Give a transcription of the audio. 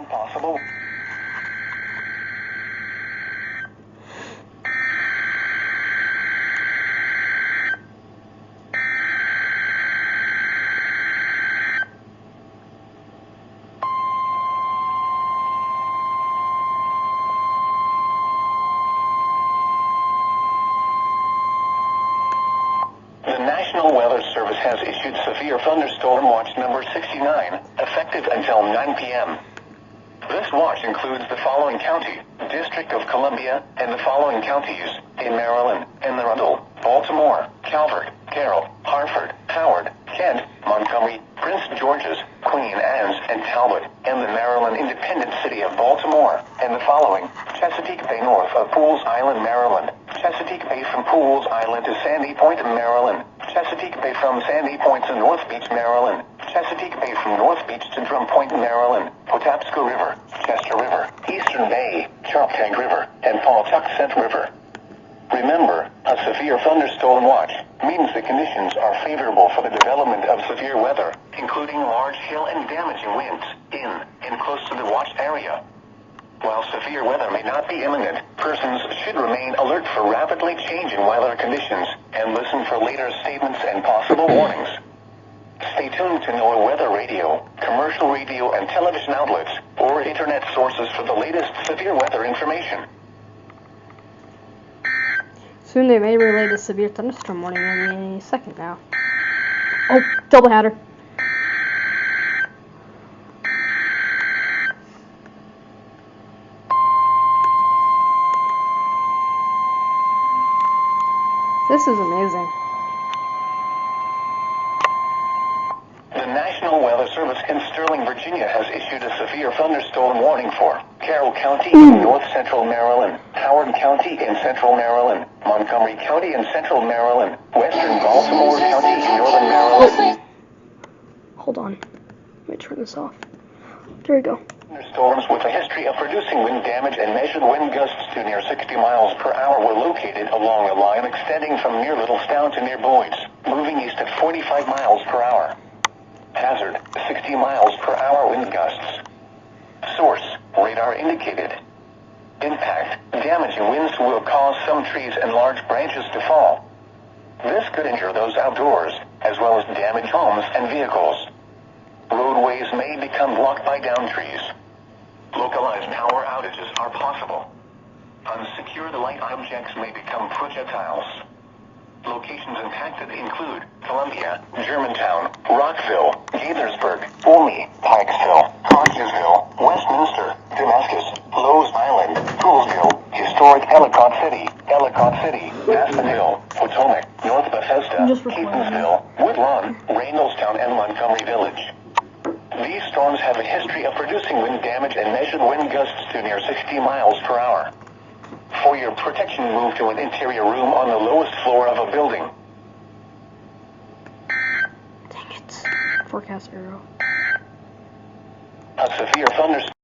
and possible. The National Weather Service has issued severe thunderstorm watch number 69, effective until 9 p.m. This watch includes the following county, District of Columbia, and the following counties, in Maryland, and the Arundel, Baltimore, Calvert, Carroll, Hartford, Howard, Kent, Montgomery, Prince George's, Queen Anne's, and Talbot, and the Maryland independent city of Baltimore, and the following, Chesapeake Bay north of Pools Island, Maryland, Chesapeake Bay from Pools Island to Sandy Point, Maryland, Chesapeake Bay from Sandy Point to North Beach, Maryland, Chesapeake Bay from North Beach to Drum Point, Maryland, Patapsco River, Chester River, Eastern Bay, Choptank River, and Pawtuxet River. Remember, a severe thunderstorm watch means the conditions are favorable for the development of severe weather, including large hail and damaging winds, in and close to the watched area. While severe weather may not be imminent, persons should remain alert for rapidly changing weather conditions and listen for later statements and possible warnings. Stay tuned to NOAA weather radio, commercial radio and television outlets, or internet sources for the latest severe weather information. Soon they may relay the severe thunderstorm warning any second now. Oh, double hatter. This is amazing. The National Weather Service in Sterling, Virginia has issued a severe thunderstorm warning for Carroll County in north central Maryland, Howard County in central Maryland, Montgomery County in central Maryland, western Baltimore County in northern Maryland. Hold on. Let me turn this off. There we go. Thunderstorms with a history of producing wind damage and measured wind gusts to near 60 miles per hour were located along a line extending from near Littlestown to near Boyd's, moving east at 45 miles per hour. Hazard, 60 miles per hour wind gusts. Source, radar indicated. Impact, damaging winds will cause some trees and large branches to fall. This could injure those outdoors, as well as damage homes and vehicles. Roadways may become blocked by downed trees. Localized power outages are possible. Unsecured light objects may become projectiles. Locations impacted include Columbia, Germantown, Rockville, Gaithersburg, Olney, Pikesville, Hodgesville, Westminster, Damascus, Lowe's Island, Poolsville, Historic Ellicott City, Aspen Hill, Potomac, North Bethesda, Catonsville, Woodlawn, Reynoldstown, and Montgomery Village. These storms have a history of producing wind damage and measured wind gusts to near 60 miles per hour. For your protection, move to an interior room on the lowest floor of a building. Dang it. Forecast arrow. A severe thunderstorm.